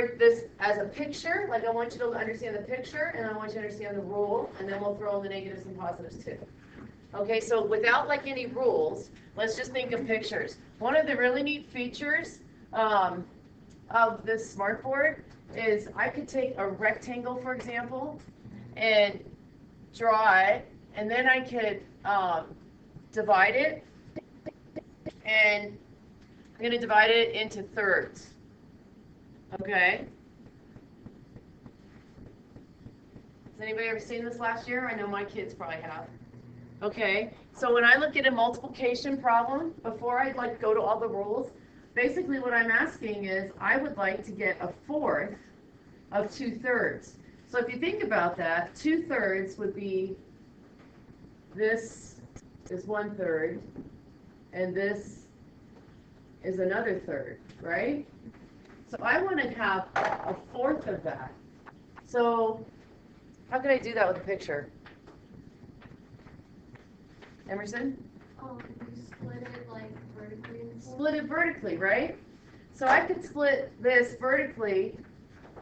word this as a picture, like I want you to understand the picture, and I want you to understand the rule, and then we'll throw in the negatives and positives too. Okay, so without like any rules, let's just think of pictures. One of the really neat features of this smartboard is I could take a rectangle, for example, and draw it, and then I could divide it, and I'm going to divide it into thirds. Okay? Has anybody ever seen this last year? I know my kids probably have. Okay, so when I look at a multiplication problem, before I like go to all the rules, basically what I'm asking is I would like to get a fourth of 2/3. So if you think about that, 2/3 would be, this is 1/3, and this is another third, right? So I want to have a fourth of that. So how can I do that with a picture? Emerson? You split it like vertically. Split it vertically, right? So I could split this vertically,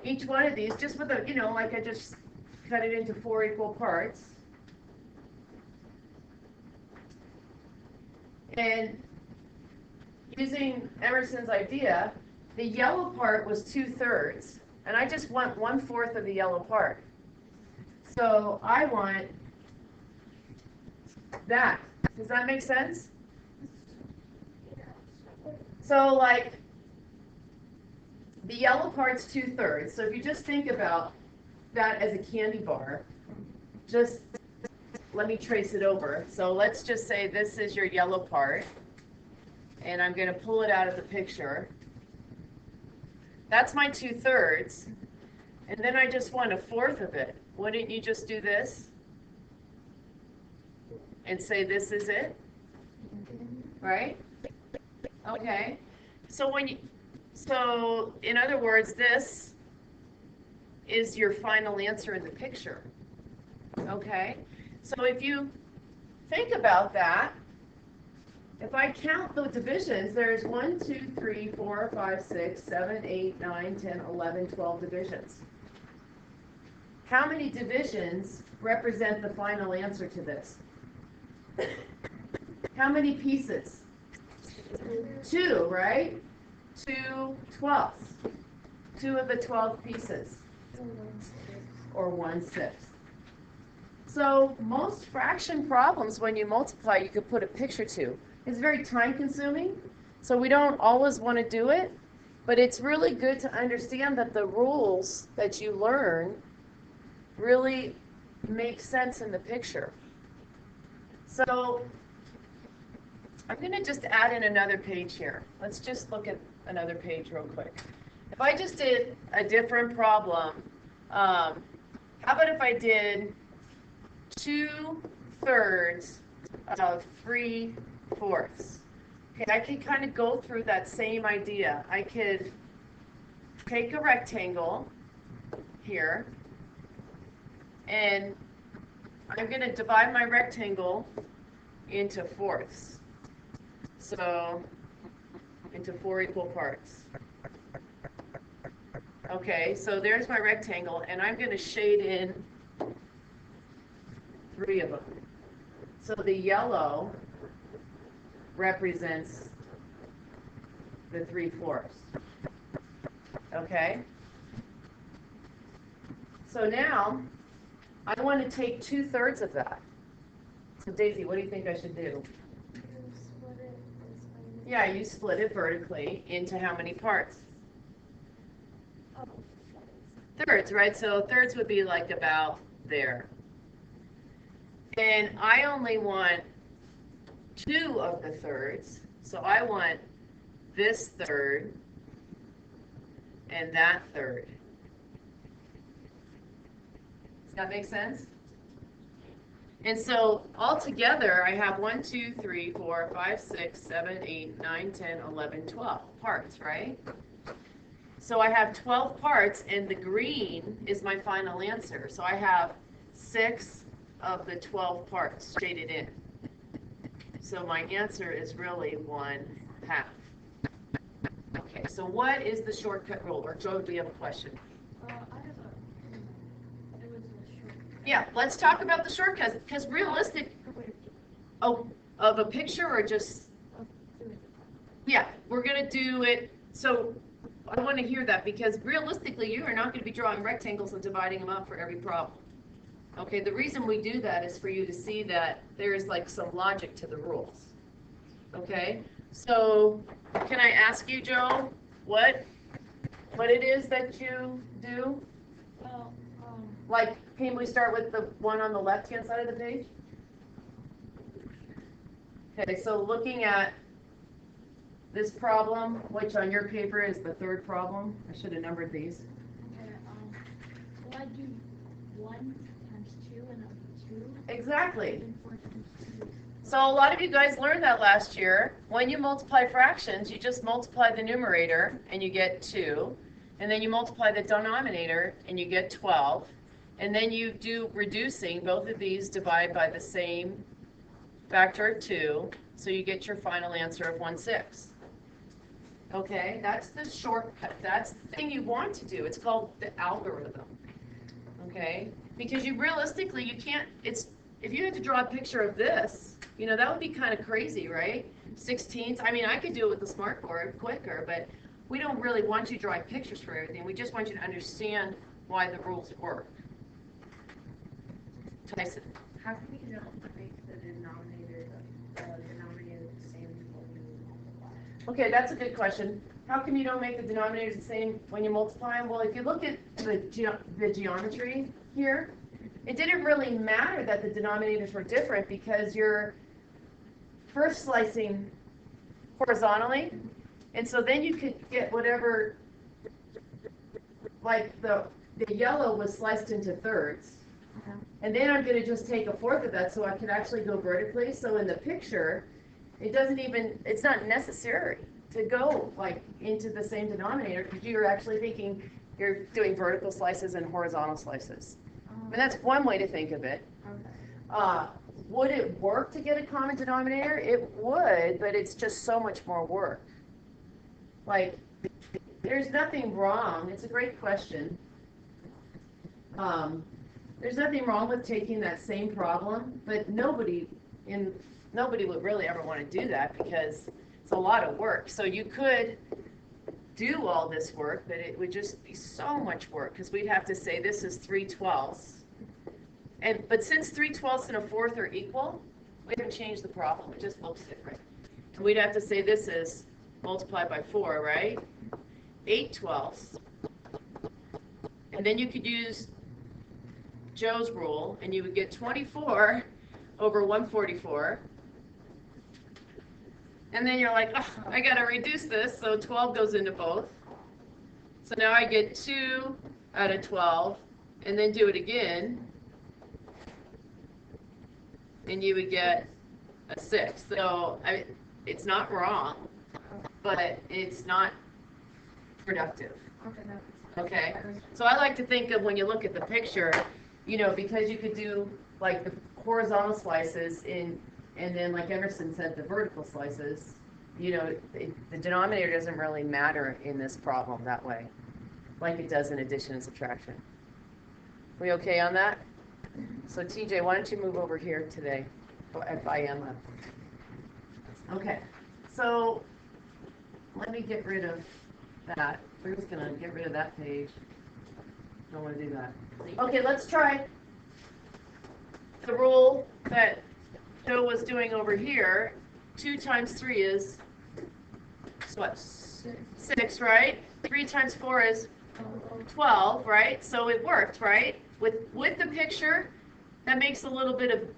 each one of these, just with a, you know, like I just cut it into 4 equal parts. And using Emerson's idea, the yellow part was 2/3, and I just want 1/4 of the yellow part. So I want that. Does that make sense? So like the yellow part's 2/3. So if you just think about that as a candy bar, just let me trace it over. So let's just say this is your yellow part, and I'm going to pull it out of the picture. That's my 2/3, and then I just want 1/4 of it. Wouldn't you just do this and say this is it? Right? Okay. So so in other words, this is your final answer in the picture. Okay? So if you think about that, if I count the divisions, there's 1, 2, 3, 4, 5, 6, 7, 8, 9, 10, 11, 12 divisions. How many divisions represent the final answer to this? How many pieces? 2, right? 2 twelfths. 2 of the 12 pieces. Or 1/6. So most fraction problems, when you multiply, you could put a picture to. It's very time consuming, so we don't always want to do it, but it's really good to understand that the rules that you learn really make sense in the picture. So I'm going to just add in another page here. Let's just look at another page real quick. If I just did a different problem, how about if I did 2/3 of 3/4? Okay, I could kind of go through that same idea. I could take a rectangle here, and I'm going to divide my rectangle into fourths. So, into 4 equal parts. Okay, so there's my rectangle, and I'm going to shade in 3 of them. So the yellow represents the 3/4. Okay? So now, I want to take 2/3 of that. So Daisy, what do you think I should do? Yeah, you split it vertically into how many parts? Thirds, right? So thirds would be like about there. And I only want 2 of the thirds. So I want this third and that third. Does that make sense? And so altogether, I have 1, 2, 3, 4, 5, 6, 7, 8, 9, 10, 11, 12 parts, right? So I have 12 parts, and the green is my final answer. So I have 6 of the 12 parts shaded in. So my answer is really 1/2. Okay. So what is the shortcut rule? Or Joe, do you have a question? I have it was a short. Yeah, let's talk about the shortcuts, because realistic, oh, of a picture or just, yeah, we're gonna do it, so I wanna hear that, because realistically, you are not gonna be drawing rectangles and dividing them up for every problem. Okay, the reason we do that is for you to see that there is like some logic to the rules. Okay, so can I ask you, Joe, what it is that you do? Well, Like, can we start with the one on the left-hand side of the page? Okay, so looking at this problem, which on your paper is the third problem. I should have numbered these. okay, well, I do 1 times 2 and 2. Exactly. And 4 times 2. So a lot of you guys learned that last year. When you multiply fractions, you just multiply the numerator and you get 2. And then you multiply the denominator and you get 12. And then you do reducing. Both of these divide by the same factor of 2. So you get your final answer of 1/6. Okay, that's the shortcut. That's the thing you want to do. It's called the algorithm. Okay, because you realistically, you can't, if you had to draw a picture of this, you know, that would be kind of crazy, right? 16ths, I mean, I could do it with the smart board quicker, but we don't really want you drawing pictures for everything. We just want you to understand why the rules work. Tyson. How can you not make the denominator the same when you multiply? Okay, that's a good question. How come you don't make the denominators the same when you multiply them? Well, if you look at the geometry here, it didn't really matter that the denominators were different because you're first slicing horizontally, and so then you could get whatever, like the yellow was sliced into thirds. And then I'm going to just take a fourth of that so I can actually go vertically. So in the picture, it's not necessary to go like into the same denominator because you're actually thinking you're doing vertical slices and horizontal slices. And that's one way to think of it. Okay. Would it work to get a common denominator? It would, but it's just so much more work. Like, there's nothing wrong. It's a great question. There's nothing wrong with taking that same problem, but nobody would really ever want to do that because it's a lot of work. So you could do all this work, but it would just be so much work because we'd have to say this is 3/12. But since 3/12 and a fourth are equal, we haven't changed the problem. It just looks different. And we'd have to say this is multiplied by 4, right? 8/12. And then you could use Joe's rule, and you would get 24 over 144. And then you're like, oh, I got to reduce this, so 12 goes into both. So now I get 2 out of 12, and then do it again, and you would get a 6. So it's not wrong, but it's not productive. Okay? So I like to think of when you look at the picture, you know, because you could do like the horizontal slices and then like Emerson said, the vertical slices, you know, the denominator doesn't really matter in this problem that way, like it does in addition and subtraction. We okay on that? So TJ, why don't you move over here today, if I am up. Okay, so let me get rid of that. We're just gonna get rid of that page. Don't want to do that. Okay, let's try the rule that Joe was doing over here. 2 times 3 is what? 6, right? 3 times 4 is 12, right? So it worked, right? With the picture, that makes a little bit of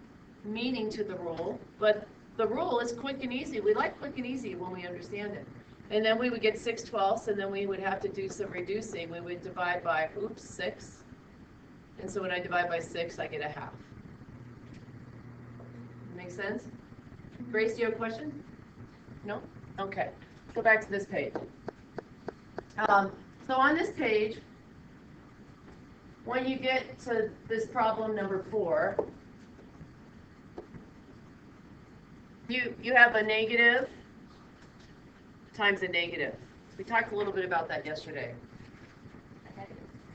meaning to the rule, but the rule is quick and easy. We like quick and easy when we understand it. And then we would get 6/12, and then we would have to do some reducing. We would divide by, 6. And so when I divide by 6, I get a half. Make sense? Grace, do you have a question? No? Okay. Go back to this page. So on this page, when you get to this problem number 4, you have a negative times a negative. We talked a little bit about that yesterday.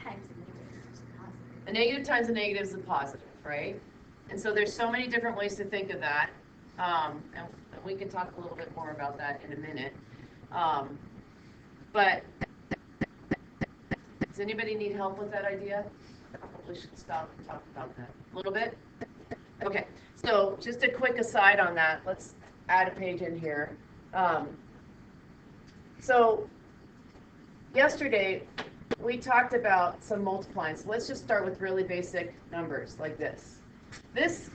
Times the negative is positive. A negative times a negative is a positive, right? And so there's so many different ways to think of that. And we can talk a little bit more about that in a minute. But does anybody need help with that idea? Probably should stop and talk about that a little bit. Okay, so just a quick aside on that. Let's add a page in here. So yesterday we talked about some multiplying. So let's just start with really basic numbers like this. This,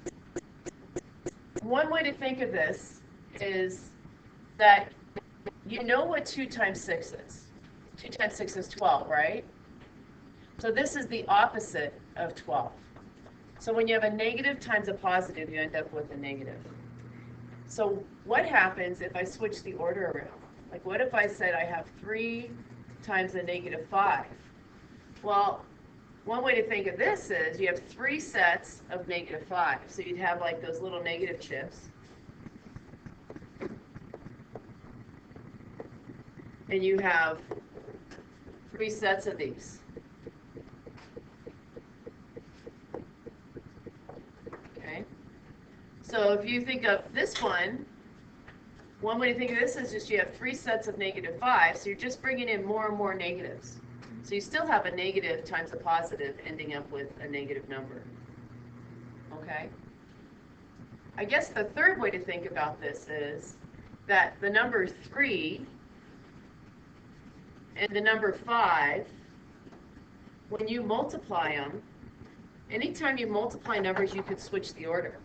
one way to think of this is that you know what 2 times 6 is. 2 times 6 is 12, right? So this is the opposite of 12. So when you have a negative times a positive, you end up with a negative. So what happens if I switch the order around? Like what if I said I have 3 times a negative 5? Well, one way to think of this is you have 3 sets of negative 5. So you'd have like those little negative chips. And you have 3 sets of these. Okay. So if you think of this one way to think of this is just you have 3 sets of negative 5. So you're just bringing in more and more negatives. So you still have a negative times a positive ending up with a negative number. Okay? I guess the third way to think about this is that the number 3 and the number 5, when you multiply them, anytime you multiply numbers, you could switch the order.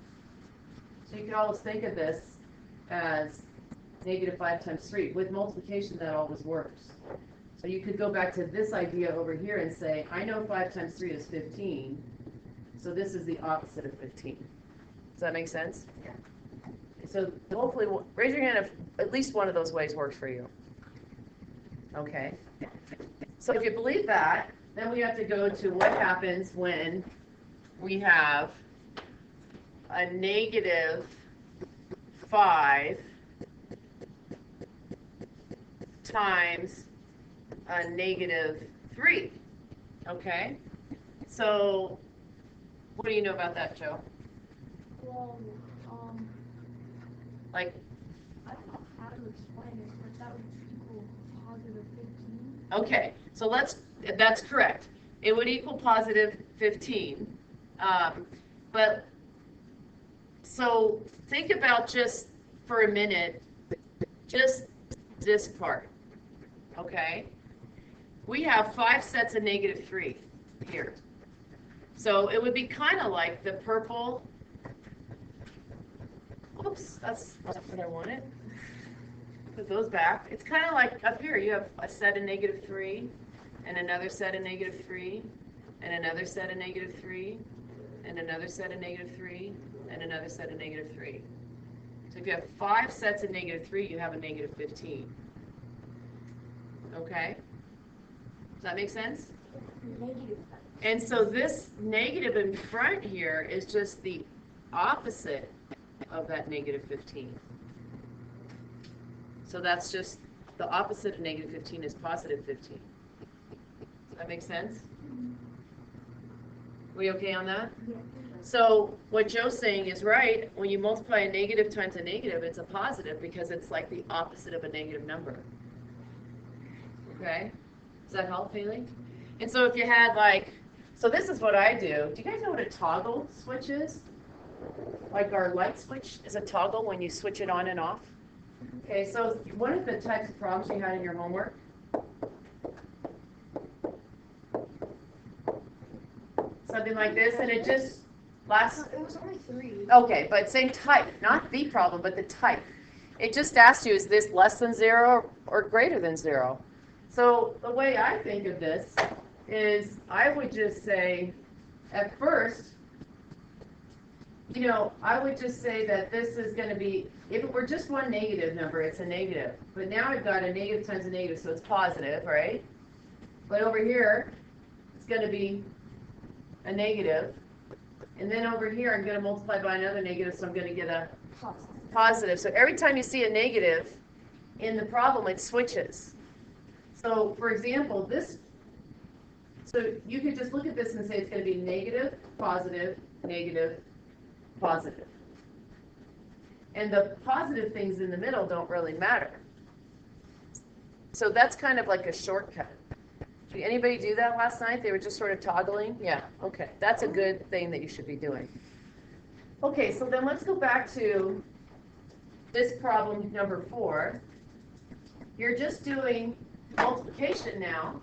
So you can always think of this as negative 5 times 3. With multiplication, that always works. So you could go back to this idea over here and say, I know 5 times 3 is 15, so this is the opposite of 15. Does that make sense? Yeah. So hopefully, raise your hand if at least one of those ways works for you. Okay. So if you believe that, then we have to go to what happens when we have a negative 5 times a negative 3. Okay? So what do you know about that, Joe? Well, Like, I don't know how to explain it, but that would equal positive 15. okay, so that's correct. It would equal positive 15. But, so think about just for a minute, just this part, okay? We have 5 sets of negative 3 here. So it would be kind of like the purple, oops, that's not what I wanted. Put those back. It's kind of like up here, you have a set of negative 3, and another set of negative 3, and another set of negative 3, and another set of negative 3, and another set of negative 3. So if you have 5 sets of negative 3, you have a negative 15. Okay? Does that make sense? Negative. And so this negative in front here is just the opposite of that negative 15. So that's just the opposite of negative 15 is positive 15. Does that make sense? We okay on that? Yeah. So what Joe's saying is right. When you multiply a negative times a negative, it's a positive because it's like the opposite of a negative number. Okay? Does that help, Haley? And so if you had like, so this is what I do. Do you guys know what a toggle switch is? Like our light switch is a toggle when you switch it on and off. Okay, so what are the types of problems you had in your homework? Something like this, and it just lasts. It was only 3. Okay, but same type, not the problem, but the type. It just asks you, is this less than 0 or greater than 0? So the way I think of this is I would just say, at first, I would just say that this is going to be, if it were just one negative number, it's a negative. But now I've got a negative times a negative, so it's positive, right? But over here, it's going to be a negative. And then over here, I'm going to multiply by another negative, so I'm going to get a positive. So every time you see a negative in the problem, it switches. So, for example, so you could just look at this and say it's going to be negative, positive, negative, positive. And the positive things in the middle don't really matter. So that's kind of like a shortcut. Did anybody do that last night? They were just sort of toggling? Yeah, okay. That's a good thing that you should be doing. Okay, so then let's go back to this problem number 4. You're just doing multiplication now.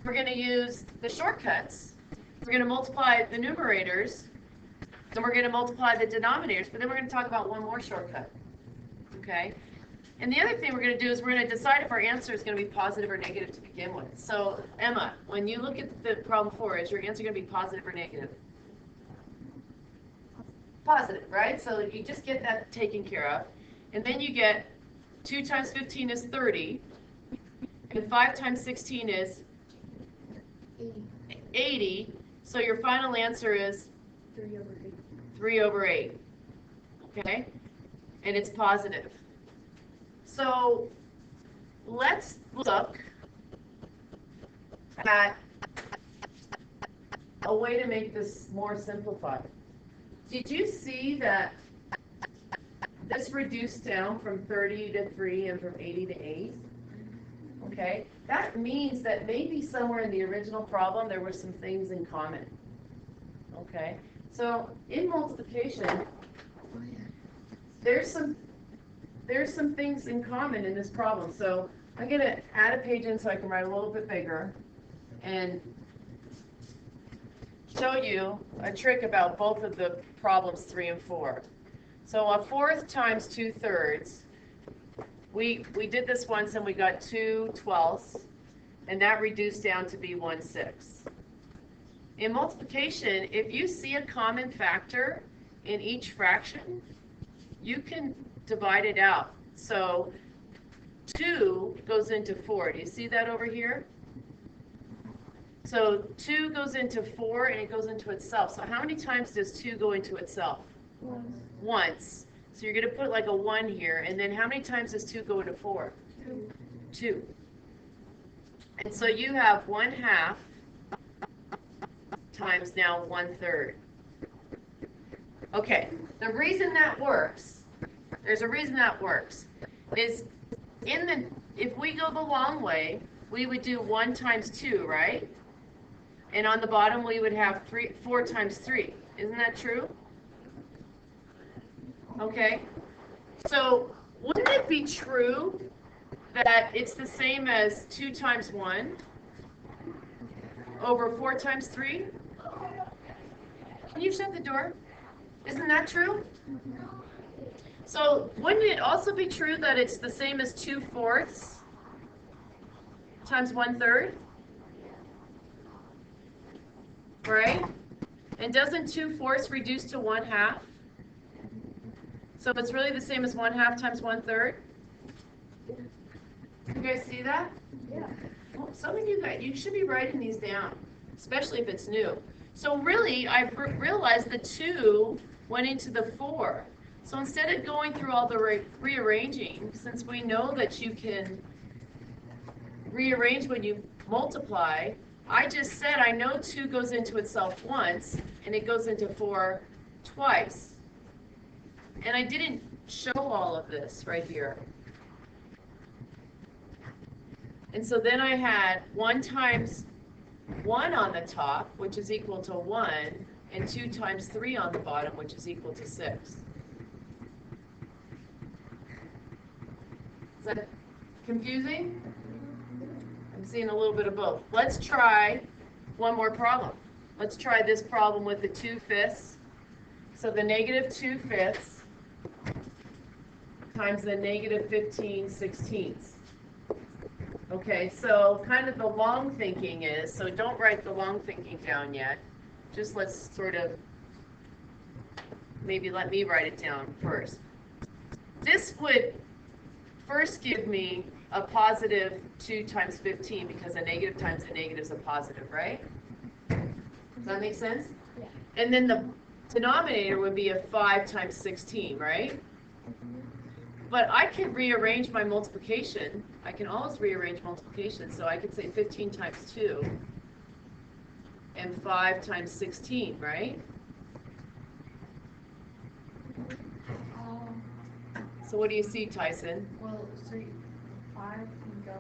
We're going to use the shortcuts. We're going to multiply the numerators, then we're going to multiply the denominators, but then we're going to talk about one more shortcut. Okay? And the other thing we're going to do is we're going to decide if our answer is going to be positive or negative to begin with. So, Emma, when you look at the problem 4, is your answer going to be positive or negative? Positive, right? So you just get that taken care of. And then you get 2 times 15 is 30. And 5 times 16 is 80. So your final answer is 3 over 8. Okay? And it's positive. So let's look at a way to make this more simplified. Did you see that this reduced down from 30 to 3 and from 80 to 8? Okay, that means that maybe somewhere in the original problem there were some things in common. Okay, so in multiplication, there's some things in common in this problem. So I'm going to add a page in so I can write a little bit bigger and show you a trick about both of the problems 3 and 4. So 1/4 times 2/3, we did this once and we got 2/12, and that reduced down to be 1/6. In multiplication, if you see a common factor in each fraction, you can divide it out. So 2 goes into 4. Do you see that over here? So 2 goes into 4 and it goes into itself. So how many times does 2 go into itself? Once. So you're going to put like a 1 here. And then how many times does 2 go into 4? 2. And so you have 1/2 times now 1/3. Okay. The reason that works, there's a reason that works, is if we go the long way, we would do 1 times 2, right? And on the bottom we would have 4 times 3. Isn't that true? Okay. So wouldn't it be true that it's the same as 2 times 1 over 4 times 3? Can you shut the door? Isn't that true? So wouldn't it also be true that it's the same as 2/4 times 1/3? Right? And doesn't 2/4 reduce to 1/2? So it's really the same as 1/2 times 1/3? You guys see that? Yeah. Well, some of you guys, you should be writing these down, especially if it's new. So really, I've realized the 2 went into the 4. So instead of going through all the rearranging, since we know that you can rearrange when you multiply, I just said I know 2 goes into itself once, and it goes into 4 twice. And I didn't show all of this right here. And so then I had 1 times 1 on the top, which is equal to 1, and 2 times 3 on the bottom, which is equal to 6. Is that confusing? I'm seeing a little bit of both. Let's try one more problem. Let's try this problem with the 2/5. So the negative 2/5 times the negative 15/16. Okay, so kind of the long thinking is, so don't write the long thinking down yet. Just let's sort of, maybe let me write it down first. This would first give me a positive 2 times 15 because a negative times a negative is a positive, right? Does that make sense? Yeah. And then the denominator would be a 5 times 16, right? But I could rearrange my multiplication. I can always rearrange multiplication. So I could say 15 times 2 and 5 times 16, right? So what do you see, Tyson? Well, so 5 can go,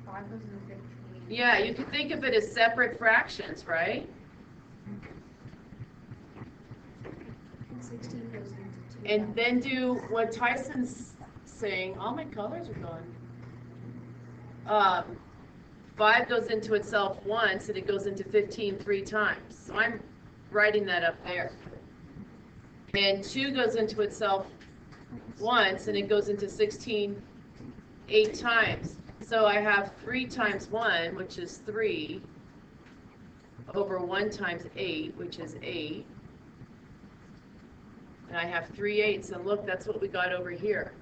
5 goes into 15. Yeah, you can think of it as separate fractions, right? And 16 goes into 2. And then do what Tyson's saying. All my colors are gone. 5 goes into itself once, and it goes into 15 3 times. So I'm writing that up there. And 2 goes into itself once, and it goes into 16 8 times. So I have 3 times 1, which is 3, over 1 times 8, which is 8. And I have 3 8s, and look, that's what we got over here.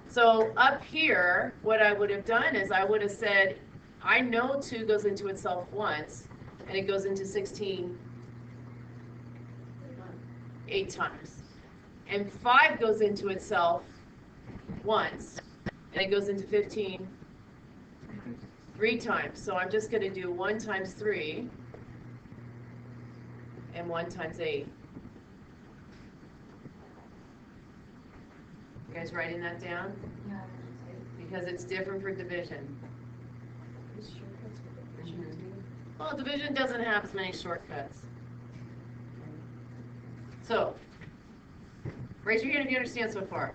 So up here, what I would have done is I would have said, I know 2 goes into itself once, and it goes into 16 8 times. And 5 goes into itself once, and it goes into 15 3 times. So I'm just going to do 1 times 3 and 1 times 8. You guys writing that down? Yeah. Because it's different for division. There's shortcuts for division too. Well, division doesn't have as many shortcuts. So, raise your hand if you understand so far.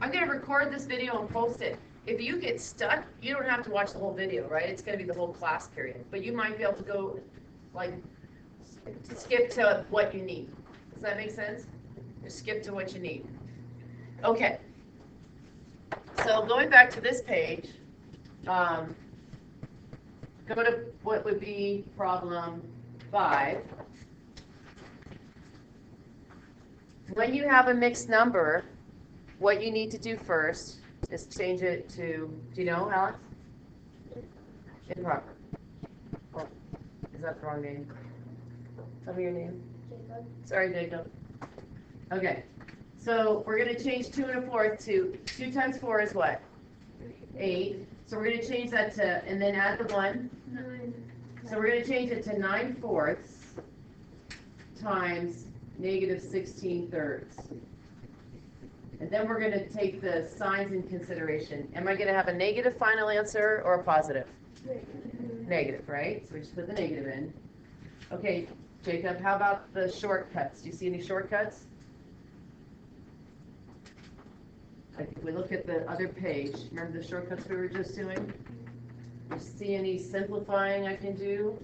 I'm going to record this video and post it. If you get stuck, you don't have to watch the whole video, right? It's going to be the whole class period. But you might be able to go, like, skip to what you need. Does that make sense? Just skip to what you need. Okay. So going back to this page, go to what would be problem 5. When you have a mixed number, what you need to do first is change it to, do you know, Alex? Improper. Oh, is that the wrong name? Tell me your name. Jacob. Sorry, Jacob. Okay. So we're going to change 2 1/4 to 2 times 4 is what? 8. So we're going to change that to, and then add the 1. 9. So we're going to change it to 9/4 times negative 16/3. And then we're going to take the signs in consideration. Am I going to have a negative final answer or a positive? Negative, right? So we just put the negative in. Okay, Jacob, how about the shortcuts? Do you see any shortcuts? If we look at the other page, remember the shortcuts we were just doing? Do you see any simplifying I can do?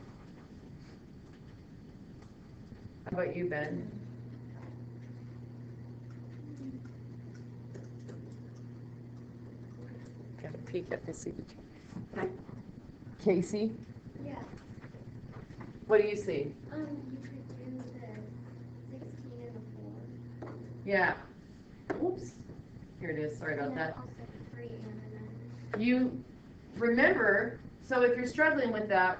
How about you, Ben? Got a peek at this. Casey, Yeah. what do you see? You could do the 16 and the 4. Yeah. Oops. Here it is. Sorry about And that. then also the 3 and the 9. You remember, so if you're struggling with that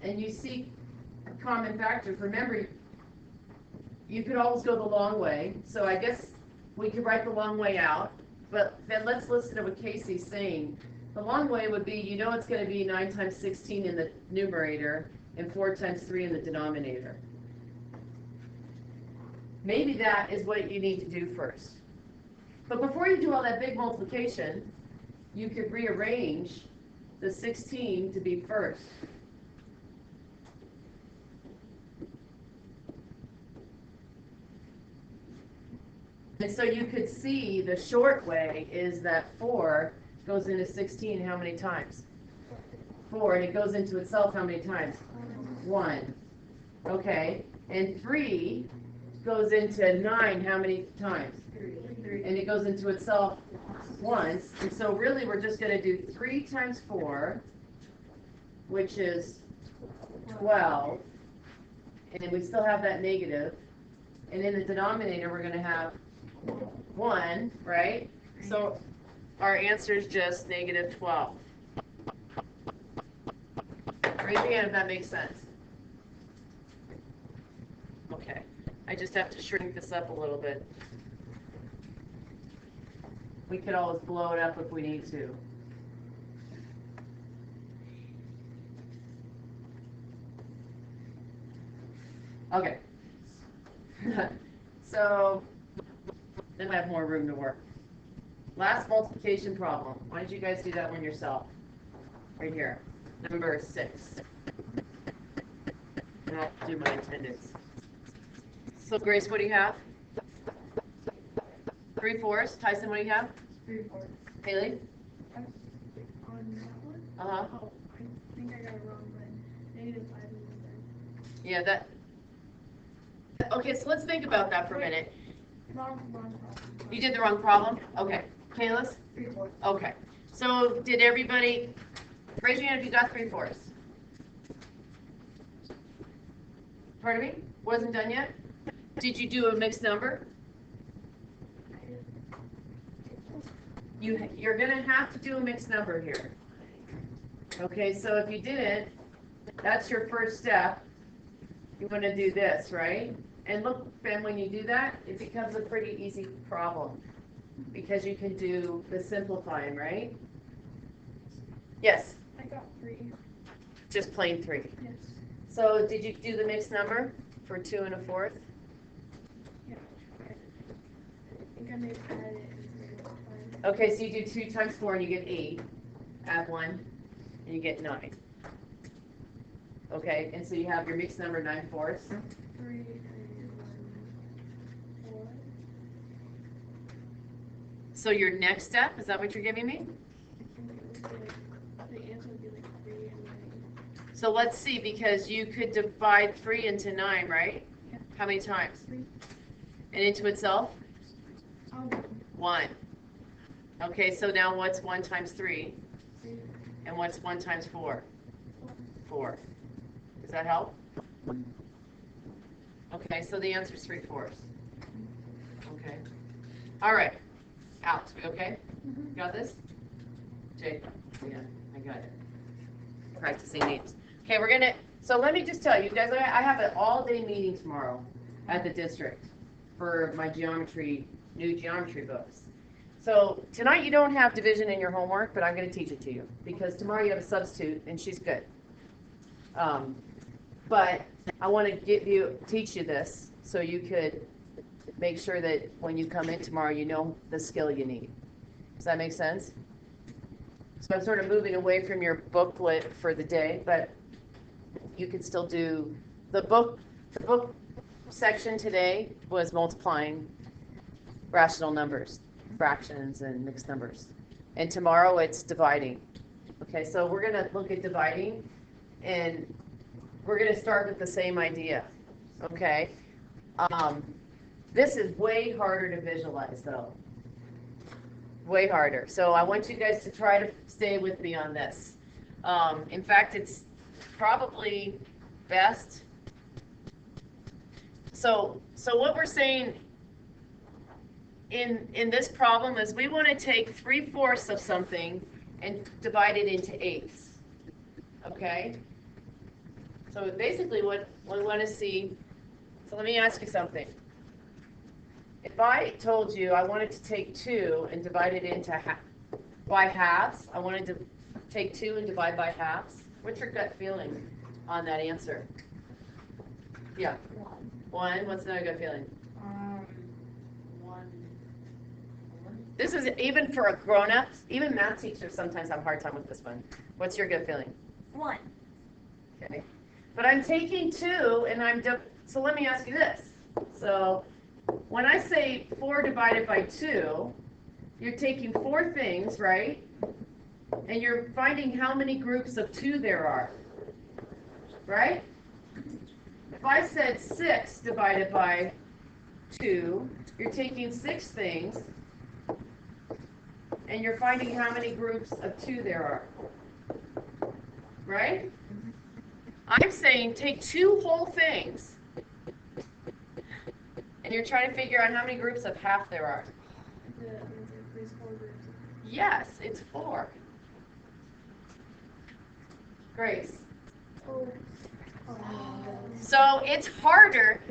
and you see common factors, remember, you could always go the long way. So I guess we could write the long way out, but then let's listen to what Casey's saying. The long way would be, you know it's going to be 9 times 16 in the numerator and 4 times 3 in the denominator. Maybe that is what you need to do first. But before you do all that big multiplication, you could rearrange the 16 to be first. And so you could see the short way is that 4 goes into 16 how many times? 4, and it goes into itself how many times? 1. Okay, and 3 goes into 9 how many times? 3. And it goes into itself once. And so really we're just going to do 3 times 4, which is 12. And we still have that negative. And in the denominator we're going to have 1, right? So our answer is just negative 12. Raise your hand if that makes sense. Okay. I just have to shrink this up a little bit. We could always blow it up if we need to. Okay. So, then I have more room to work. Last multiplication problem. Why don't you guys do that one yourself? Right here. Number 6. And I'll do my attendance. So, Grace, what do you have? 3/4. Tyson, what do you have? 3/4. Haley? On that one? Uh-huh. Oh, I think I got it wrong, but -5 is in there. Yeah, that. Okay, so let's think about that for a minute. Wrong problem. You did the wrong problem? Okay. Kayla's? 3/4. Okay. So did everybody, raise your hand if you got 3/4. Pardon me? Wasn't done yet? Did you do a mixed number? You're gonna have to do a mixed number here. Okay, so if you didn't, that's your first step. You wanna do this, right? And look, Ben, when you do that, it becomes a pretty easy problem because you can do the simplifying, right? Yes, I got 3. just plain 3. Yes. So did you do the mixed number for 2 1/4? Yeah. I think I may add it in 3. Okay, so you do 2 times 4 and you get 8. Add 1 and you get 9. Okay, and so you have your mixed number 9/4. 3 and 1, 4. So your next step, is that what you're giving me? I think it would be like, the answer would be like 3 and 9. So let's see, because you could divide 3 into 9, right? Yeah. How many times? 3. And into itself? Oh, 1. Okay, so now what's 1 times 3? 3. And what's 1 times 4? 4. Does that help? Okay, so the answer is 3/4. Okay. All right. Alex, we okay? Mhm. Got this? Jake? Yeah, I got it. Practicing names. Okay, we're gonna, so let me just tell you guys, I have an all-day meeting tomorrow at the district for my new geometry books. So tonight you don't have division in your homework, but I'm gonna teach it to you because tomorrow you have a substitute and she's good. But I want to teach you this so you could make sure that when you come in tomorrow, you know the skill you need. Does that make sense? So I'm sort of moving away from your booklet for the day, but you can still do the book. The book section today was multiplying rational numbers, fractions, and mixed numbers. And tomorrow it's dividing. Okay, so we're going to look at dividing, and we're going to start with the same idea. Okay? This is way harder to visualize, though. Way harder. So I want you guys to try to stay with me on this. In fact, it's probably best. So what we're saying in this problem is we want to take 3/4 of something and divide it into 8ths. Okay? So basically what we want to see, so let me ask you something. If I told you I wanted to take 2 and divide it into by halves, I wanted to take 2 and divide by halves, what's your gut feeling on that answer? Yeah. 1. What's another gut feeling? 1. This is even for a grown-up, even math teachers sometimes have a hard time with this one. What's your gut feeling? 1. Okay. But I'm taking 2 and so let me ask you this. So when I say 4 divided by 2, you're taking 4 things, right? And you're finding how many groups of 2 there are, right? If I said 6 divided by 2, you're taking 6 things, and you're finding how many groups of 2 there are, right? I'm saying take 2 whole things, and you're trying to figure out how many groups of half there are. There's 4 groups. Yes, it's 4. Grace. Oh. So it's harder.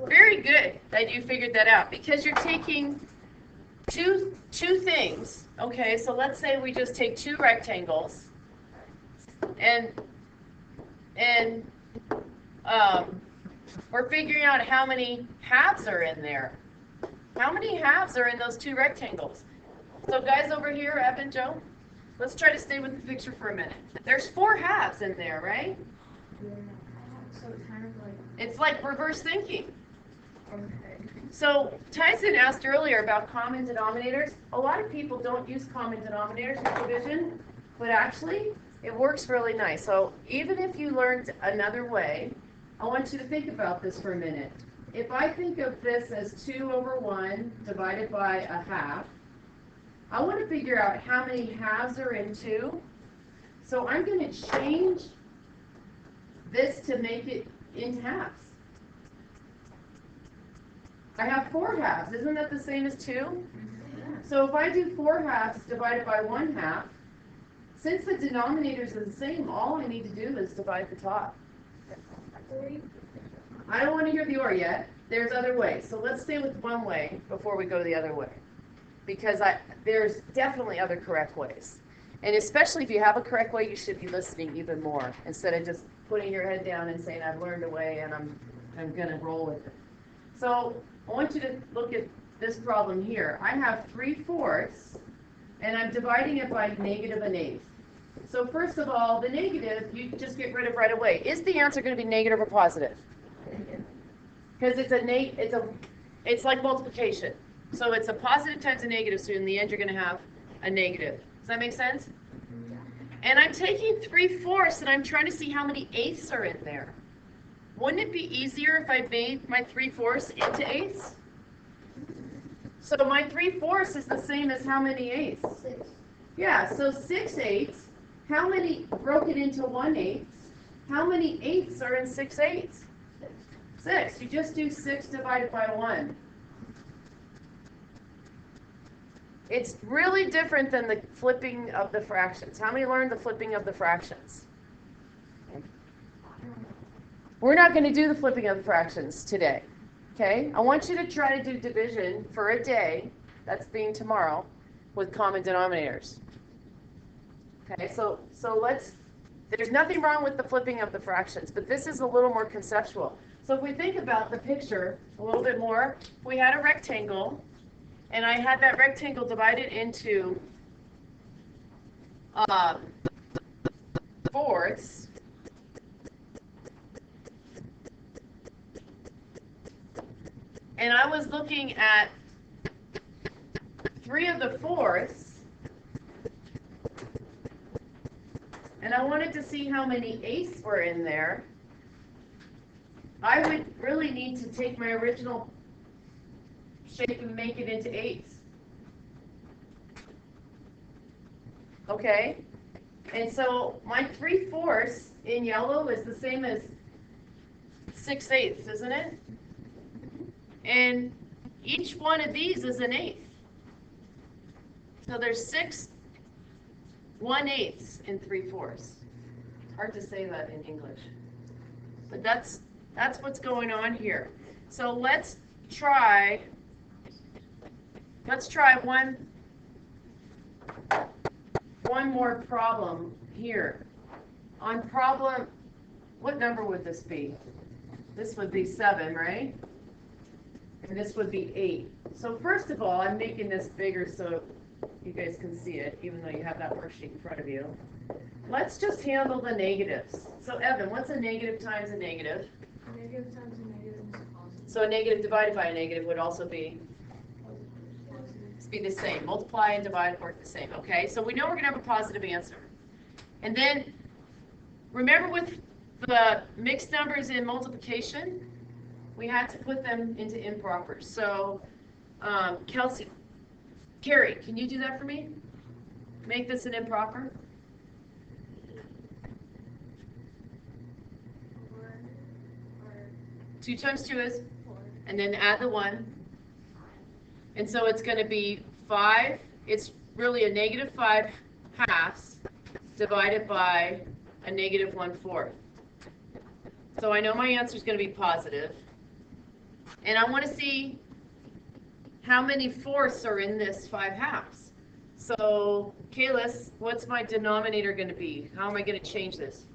Very good that you figured that out because you're taking two things. Okay, so let's say we just take two rectangles and we're figuring out how many halves are in there. How many halves are in those two rectangles? So guys over here, Evan, Joe, let's try to stay with the picture for a minute. There's 4 halves in there, right? Yeah. So it's kind of like, It's like reverse thinking. okay. So Tyson asked earlier about common denominators. A lot of people don't use common denominators in division, but actually it works really nice. So even if you learned another way, I want you to think about this for a minute. If I think of this as 2 over 1 divided by a half, I want to figure out how many halves are in 2. So I'm going to change this to make it in halves. I have 4 halves. Isn't that the same as 2? Yeah. So if I do 4 halves divided by 1 half, since the denominators are the same, all I need to do is divide the top. I don't want to hear the or yet. There's other ways. So let's stay with one way before we go the other way. Because there's definitely other correct ways. And especially if you have a correct way, you should be listening even more instead of just putting your head down and saying, I've learned a way and I'm going to roll with it. So I want you to look at this problem here. I have 3/4 and I'm dividing it by -1/8. So first of all, the negative, you just get rid of right away. Is the answer going to be negative or positive? Because it's like multiplication. So it's a positive times a negative, so in the end you're going to have a negative. Does that make sense? Yeah. And I'm taking 3/4 and I'm trying to see how many eighths are in there. Wouldn't it be easier if I made my 3/4 into eighths? So my 3/4 is the same as how many eighths? 6. Yeah, so 6/8. How many broke it into 1/8? How many eighths are in 6/8? 6. You just do 6 divided by 1. It's really different than the flipping of the fractions. How many learned the flipping of the fractions? We're not going to do the flipping of the fractions today. Okay? I want you to try to do division for a day, that's being tomorrow, with common denominators. Okay, so there's nothing wrong with the flipping of the fractions, but this is a little more conceptual. So if we think about the picture a little bit more, we had a rectangle, and I had that rectangle divided into fourths. And I was looking at 3 of the fourths, and I wanted to see how many eighths were in there. I would really need to take my original shape and make it into eighths. Okay? And so my 3/4 in yellow is the same as 6/8, isn't it? And each one of these is an eighth. So there's 6 1/8 in 3/4. It's hard to say that in English. But that's what's going on here. So let's try one more problem here. On problem, what number would this be? This would be 7, right? And this would be 8. So first of all, I'm making this bigger so you guys can see it, even though you have that worksheet in front of you. Let's just handle the negatives. So Evan, what's a negative times a negative? A negative times a negative is positive. So a negative divided by a negative would also be the same. Multiply and divide work the same. Okay, so we know we're going to have a positive answer. And then remember with the mixed numbers in multiplication, we had to put them into impropers. So Carrie, can you do that for me? Make this an improper. 2 times 2 is 4. and then add the 1. And so it's going to be 5. It's really a negative 5 halves divided by a negative 1/4. So I know my answer is going to be positive. And I want to see how many fourths are in this 5/2? So, Kalis, what's my denominator going to be? How am I going to change this?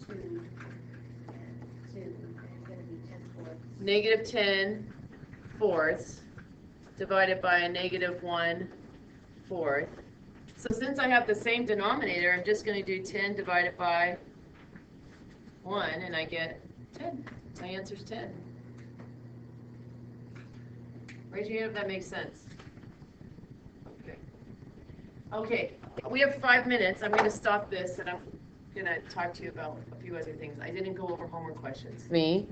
2. 2. It's gonna be 10/4. Negative 10/4 divided by a -1/4. So since I have the same denominator, I'm just going to do 10 divided by 1, and I get 10. My answer's 10. Raise your hand if that makes sense. Okay. Okay, we have 5 minutes. I'm going to stop this, and I'm going to talk to you about a few other things. I didn't go over homework questions. Me?